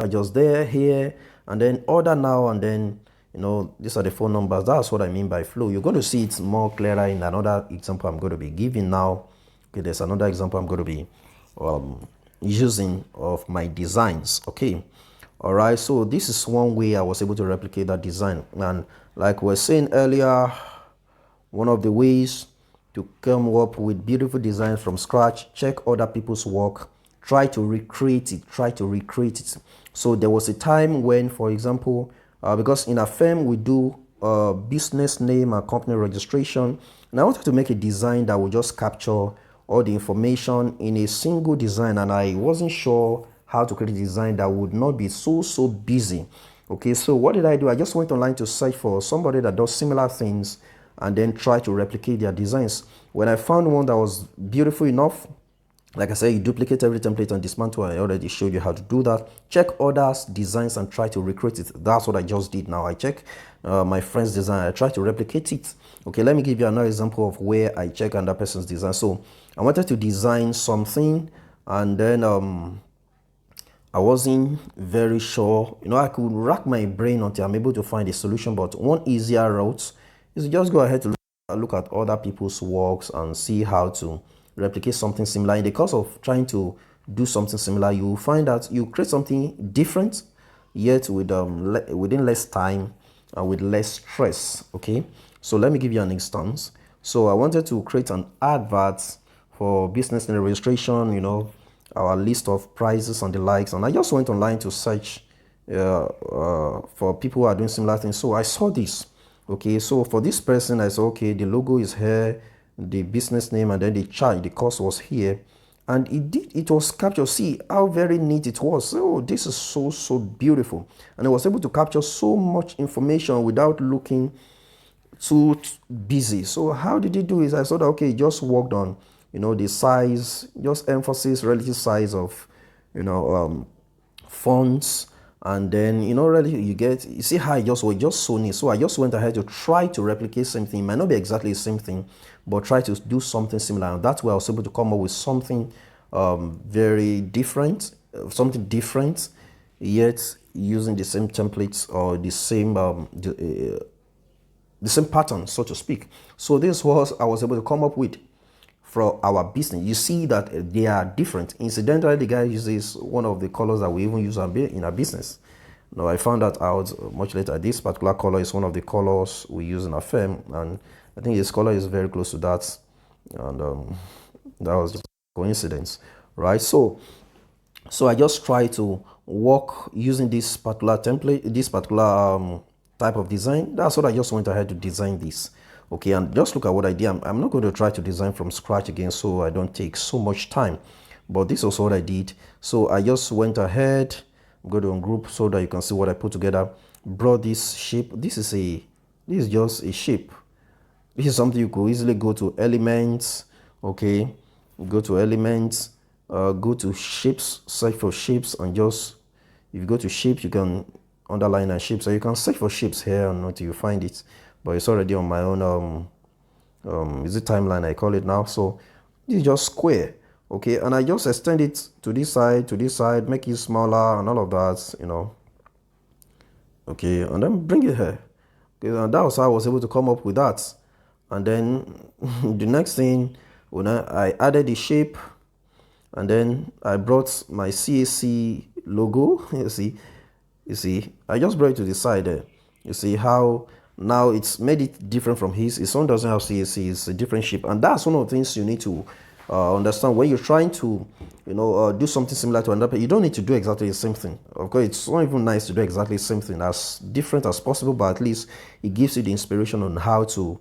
are just there, here, and then order now, and then, these are the phone numbers. That's what I mean by flow. You're going to see it more clearer in another example I'm going to be giving now. Okay, there's another example I'm going to be using of my designs. Okay, all right, so this is one way I was able to replicate that design. And like we were saying earlier, one of the ways to come up with beautiful designs from scratch, check other people's work, try to recreate it. So there was a time when, for example, because in a firm we do business name and company registration, and I wanted to make a design that would just capture all the information in a single design, and I wasn't sure how to create a design that would not be so busy. Okay, so what did I do? I just went online to search for somebody that does similar things and then try to replicate their designs. When I found one that was beautiful enough, like I said, you duplicate every template and dismantle. I already showed you how to do that. Check others' designs and try to recreate it. That's what I just did now. I check my friend's design. I try to replicate it. Okay, let me give you another example of where I check another person's design. So I wanted to design something, and then I wasn't very sure. I could rack my brain until I'm able to find a solution. But one easier route is to just go ahead to look at other people's works and see how to replicate something similar. In the course of trying to do something similar, you will find that you create something different, yet with within less time and with less stress. Okay, so let me give you an instance. So I wanted to create an advert for business name registration, our list of prices and the likes, and I just went online to search for people who are doing similar things. So I saw this. Okay, so for this person, I said, okay, the logo is here, the business name, and then the charge, the cost was here, and it was captured. See how very neat it was. Oh, this is so beautiful, and I was able to capture so much information without looking too busy. So how did he do it? I thought, okay, just worked on the size, just emphasis, relative size of fonts, and then really you see how it just was just so neat. So I just went ahead to try to replicate something. It might not be exactly the same thing, but try to do something similar, and that's where I was able to come up with something very different, something different, yet using the same templates or the same pattern, so to speak. So this was I was able to come up with for our business. You see that they are different. Incidentally, the guy uses one of the colors that we even use in our business. Now, I found that out much later. This particular color is one of the colors we use in our firm, and I think this color is very close to that, and that was just a coincidence, right? So I just try to work using this particular template, this particular type of design. That's what I just went ahead to design this. Okay, and just look at what I did. I'm not going to try to design from scratch again, so I don't take so much time. But this is also what I did. So I just went ahead, go to ungroup so that you can see what I put together. Brought this shape. This is just a shape. This is something you could easily go to elements. Okay, go to elements, go to shapes, search for shapes, and just if you go to shapes, you can underline a shape. So you can search for shapes here until you find it. But it's already on my own is it timeline I call it now. So this is just square. Okay, and I just extend it to this side, make it smaller and all of that, okay, and then bring it here. Okay, and that was how I was able to come up with that. And then the next thing, when I added the shape, and then I brought my CAC logo. You see, I just brought it to the side there. You see how now it's made it different from his. His one doesn't have CAC, it's a different shape. And that's one of the things you need to understand when you're trying to, do something similar to another. You don't need to do exactly the same thing. Of course, it's not even nice to do exactly the same thing, as different as possible, but at least it gives you the inspiration on how to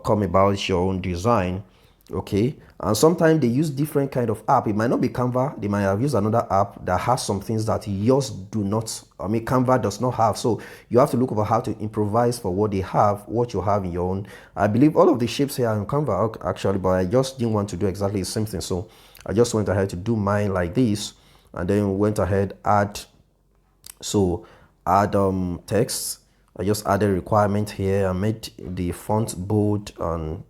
come about your own design. Okay, and sometimes they use different kind of app. It might not be Canva. They might have used another app that has some things that yours do not. Canva does not have. So you have to look over how to improvise for what they have, what you have in your own. I believe all of the shapes here are in Canva actually, but I just didn't want to do exactly the same thing. So I just went ahead to do mine like this, and then went ahead add text. I just added a requirement here. I made the font bold, and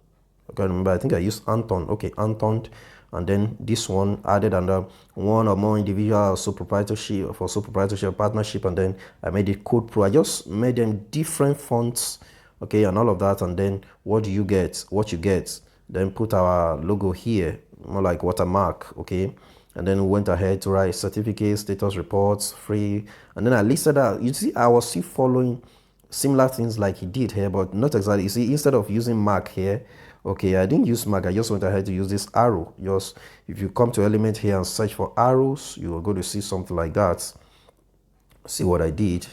I can't remember. I think I used Anton. Okay, Anton. and then this one added under one or more individual sole proprietorship for sole proprietorship partnership, and then I made it Code Pro. I just made them different fonts, okay, and all of that. And then what do you get? What you get? Then put our logo here, more like watermark, okay. And then we went ahead to write certificates, status reports, free, and then I listed out. You see, I was still following similar things like he did here, but not exactly. You see, instead of using mark here, okay, I didn't use mark. I just went ahead to use this arrow. Just if you come to element here and search for arrows, you will go to see something like that. See what I did.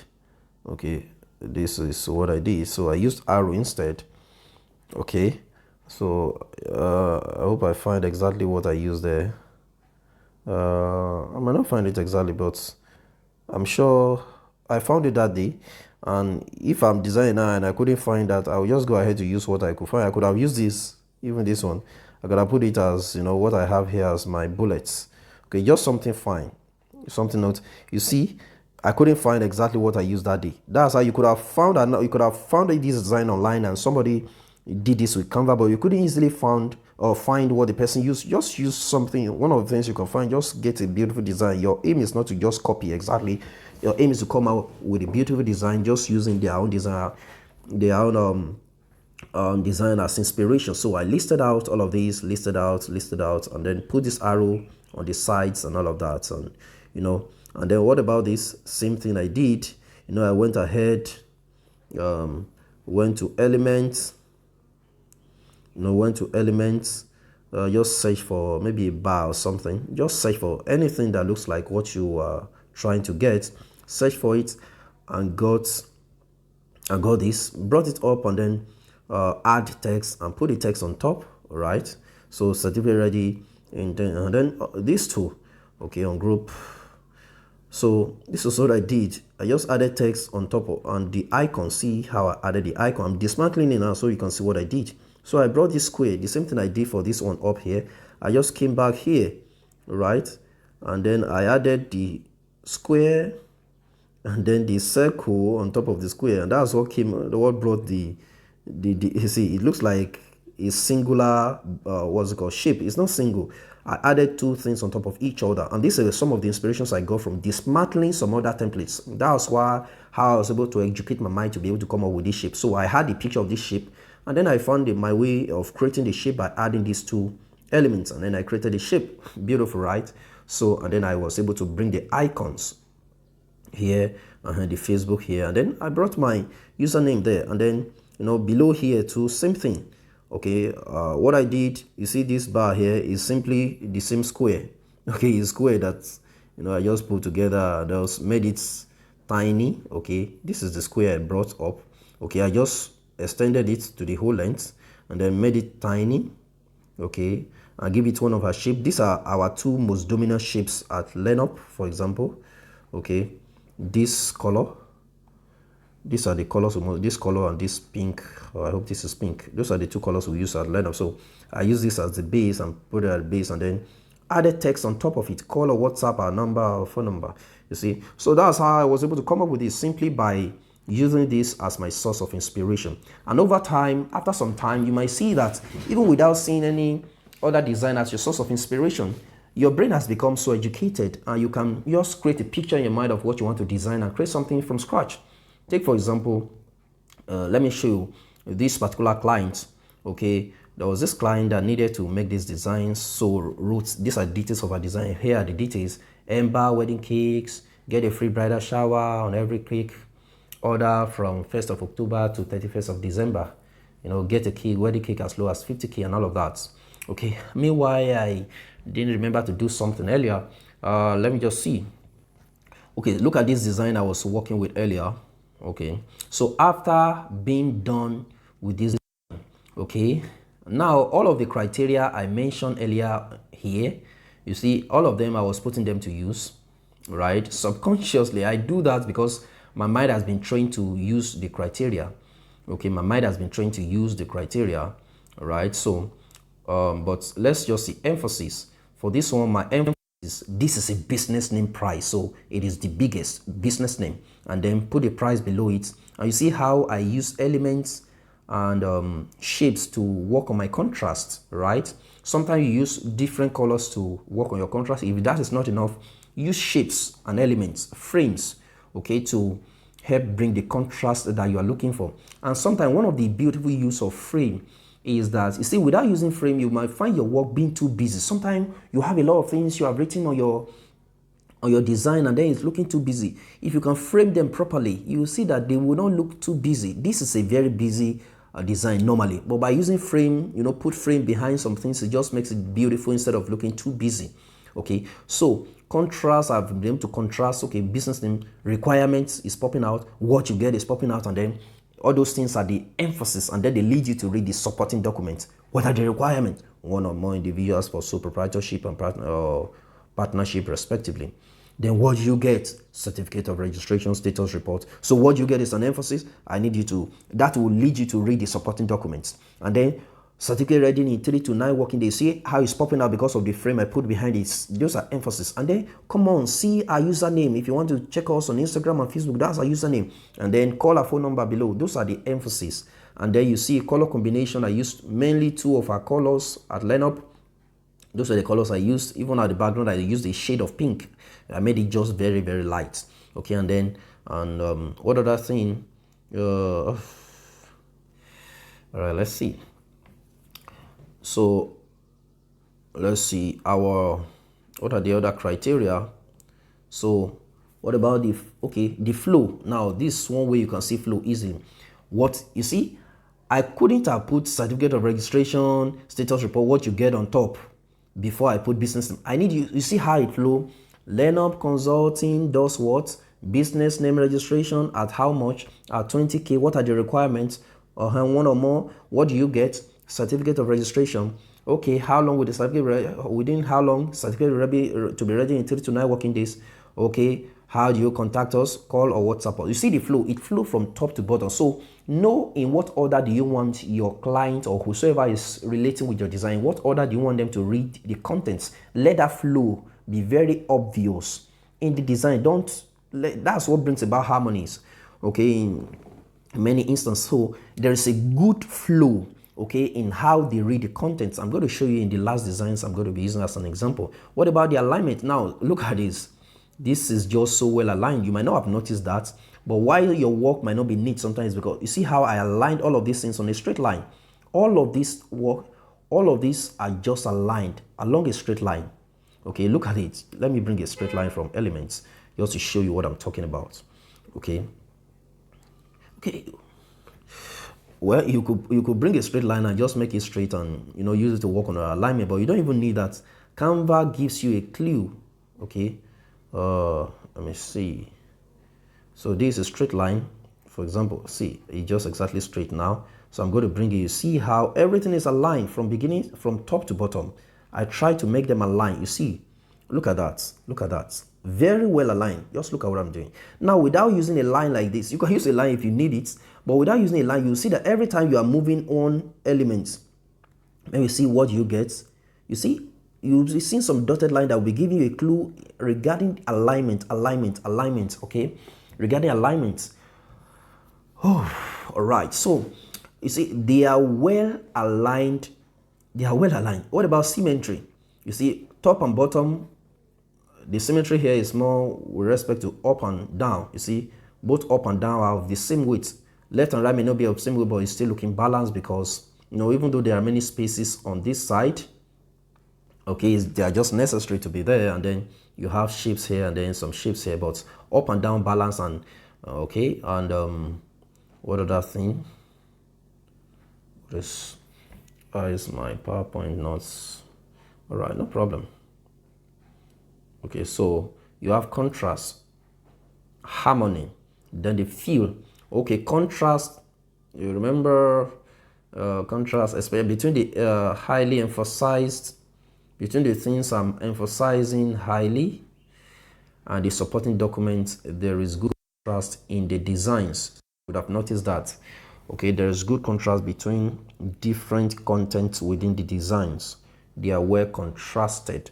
Okay, this is what I did. So I used arrow instead. Okay, so I hope I find exactly what I used there. I might not find it exactly, but I'm sure I found it that day. And if I'm designing now and I couldn't find that, I'll just go ahead to use what I could find. I could have used this, even this one. I could have put it as, you know, what I have here as my bullets. Okay, just something fine, something not. You see, I couldn't find exactly what I used that day. That's how you could have found. You could have found this design online and somebody did this with Canva, but you couldn't easily find what the person used. Just use something. One of the things you can find, just get a beautiful design. Your aim is not to just copy exactly. Your aim is to come out with a beautiful design, just using their own design, their own design as inspiration. So I listed out all of these, listed out, and then put this arrow on the sides and all of that. And you know, and then what about this same thing I did? You know, I went ahead, went to elements. You know, went to elements, just search for maybe a bar or something. Just search for anything that looks like what you are trying to get. Search for it and got this, brought it up, and then add text and put the text on top. All right, so certificate ready, and then these two, okay, on group. So this is what I did. I just added text on top of, and the icon. See how I added the icon. I'm dismantling it now so you can see what I did. So I brought this square, the same thing I did for this one up here. I just came back here, right? And then I added the square and then the circle on top of the square. And that's what brought the you see, it looks like a singular, what's it called, shape. It's not single. I added two things on top of each other. And these are some of the inspirations I got from dismantling some other templates. That's how I was able to educate my mind to be able to come up with this shape. So I had the picture of this shape, and then I found my way of creating the shape by adding these two elements, and then I created the shape. Beautiful, right? So, and then I was able to bring the icons here and the Facebook here, and then I brought my username there, and then, you know, below here too, same thing. Okay, what I did, you see this bar here is simply the same square. Okay, it's square that, you know, I just put together, just made it tiny. Okay, this is the square I brought up. Okay, I just extended it to the whole length and then made it tiny. Okay, I give it one of our shape. These are our two most dominant shapes at Lenup, for example. Okay, this color, these are the colors, this color and this pink. I hope this is pink. Those are the two colors we use at Lenup. So I use this as the base and put it at the base, and then added text on top of it, call or WhatsApp, our number or phone number. You see, so that's how I was able to come up with this, simply by using this as my source of inspiration. And over time, after some time, you might see that even without seeing any other design as your source of inspiration, your brain has become so educated, and you can just create a picture in your mind of what you want to design and create something from scratch. Take, for example, let me show you this particular client. Okay, there was this client that needed to make these designs. So roots, these are details of our design. Here are the details: Ember wedding cakes, get a free bridal shower on every cake order from 1st of October to 31st of December. You know, get a cake, wedding cake as low as 50K and all of that. Okay, meanwhile, I didn't remember to do something earlier. Let me just see. Okay, look at this design I was working with earlier. Okay, so after being done with this, okay, now all of the criteria I mentioned earlier here, you see, all of them I was putting them to use, right? Subconsciously, I do that because my mind has been trained to use the criteria. Okay, my mind has been trained to use the criteria, right? So, but let's just see emphasis. For this one, my emphasis is this is a business name price. So it is the biggest business name. And then put a price below it. And you see how I use elements and shapes to work on my contrast, right? Sometimes you use different colors to work on your contrast. If that is not enough, use shapes and elements, frames, okay, to help bring the contrast that you are looking for. And sometimes one of the beautiful use of frame is that, you see, without using frame, you might find your work being too busy. Sometimes you have a lot of things you have written on your design, and then it's looking too busy. If you can frame them properly, you will see that they will not look too busy. This is a very busy design normally, but by using frame, put frame behind some things, it just makes it beautiful instead of looking too busy. Okay, so contrast, I've been able to contrast. Okay, business name, requirements is popping out, what you get is popping out, and then all those things are the emphasis, and then they lead you to read the supporting documents. What are the requirements? One or more individuals for sole proprietorship and partnership respectively. Then what you get? Certificate of registration, status report. So what you get is an emphasis. That will lead you to read the supporting documents. And then certificate ready in 3 to 9 working days. See how it's popping out because of the frame I put behind it. Those are emphasis. And then come on, see our username. If you want to check us on Instagram and Facebook, that's our username. And then call our phone number below. Those are the emphasis. And then you see color combination. I used mainly 2 of our colors at lineup. Those are the colors I used. Even at the background, I used a shade of pink. I made it just very, very light. Okay, and then, what other thing? All right, let's see. So, let's see what are the other criteria? So, what about the flow? Now, this is one way you can see flow easily. What you see, I couldn't have put certificate of registration, status report, what you get on top before I put business name. I need you see how it flow. LearnUp Consulting does what? Business name registration at how much? At 20K. What are the requirements? One or more. What do you get? Certificate of registration. Okay, how long will the certificate within how long? Certificate to be ready in 3 to 9 working days. Okay, how do you contact us? Call or WhatsApp us. You see the flow, it flow from top to bottom. So know in what order do you want your client or whosoever is relating with your design, what order do you want them to read the contents? Let that flow be very obvious in the design. That's what brings about harmonies, okay, in many instances. So there is a good flow, okay, in how they read the contents. I'm going to show you in the last designs I'm going to be using as an example. What about the alignment? Now look at this. This is just so well aligned. You might not have noticed that, but why your work might not be neat sometimes, because you see how I aligned all of these things on a straight line. All of these are just aligned along a straight line. Okay, look at it. Let me bring a straight line from elements just to show you what I'm talking about. Okay. Well, you could bring a straight line and just make it straight and use it to work on an alignment, but you don't even need that. Canva gives you a clue. Okay. Let me see. So this is a straight line. For example, see, it's just exactly straight now. So I'm going to bring you see how everything is aligned from top to bottom. I try to make them align. You see, look at that. Look at that. Very well aligned. Just look at what I'm doing. Now, without using a line like this, you can use a line if you need it, but without using a line, you see that every time you are moving on elements, let me see what you get. You see, you'll be seeing some dotted line that will be giving you a clue regarding alignment, okay? Regarding alignment. Oh, all right. So, you see, they are well aligned. What about symmetry? You see, top and bottom, the symmetry here is more with respect to up and down. You see, both up and down are of the same width. Left and right may not be of the same width, but it's still looking balanced because, even though there are many spaces on this side, okay, they are just necessary to be there. And then you have shapes here and then some shapes here, but up and down balance and, okay. And what other thing? This is my PowerPoint notes. All right, no problem. Okay, so you have contrast, harmony, then the feel. Okay, contrast, you remember contrast, especially between the highly emphasized, between the things I'm emphasizing highly and the supporting documents, there is good contrast in the designs. You would have noticed that. Okay, there is good contrast between different contents within the designs. They are well contrasted.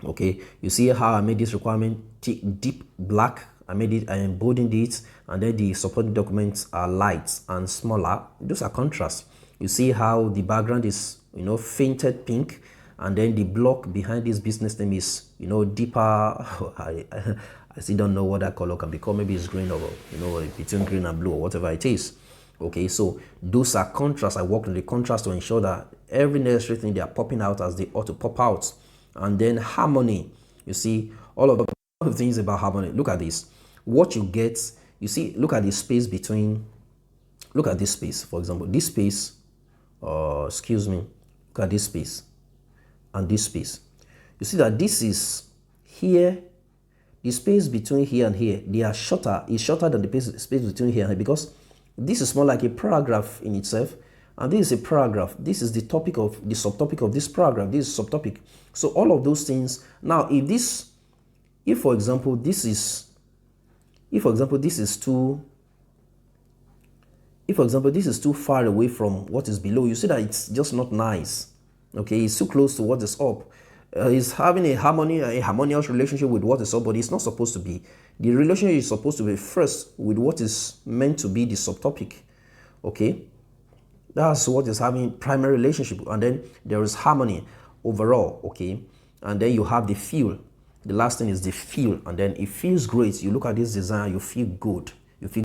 Okay, you see how I made this requirement deep black. I emboldened it, and then the supporting documents are light and smaller. Those are contrast. You see how the background is fainted pink, and then the block behind this business name is, deeper. I still don't know what that color can be called. Maybe it's green, or between green and blue, or whatever it is. Okay, so those are contrasts. I work on the contrast to ensure that every necessary thing they are popping out as they ought to pop out. And then harmony. You see, all of the things about harmony. Look at this. What you get, you see, look at the space between, look at this space, for example, this space, excuse me, look at this space and this space. You see that this is here, the space between here and here, they are shorter, is shorter than the space between here and here, because this is more like a paragraph in itself, and this is a paragraph. This is the topic of the subtopic of this paragraph. This is subtopic. So all of those things. Now, if for example this is too far away from what is below, you see that it's just not nice. Okay, it's too close to what is up. It's having a harmonious relationship with what is up, but it's not supposed to be. The relationship is supposed to be first with what is meant to be the subtopic. Okay, that's what is having primary relationship, and then there is harmony overall. Okay, and then you have the feel. The last thing is the feel, and then it feels great. You look at this design, you feel good. You feel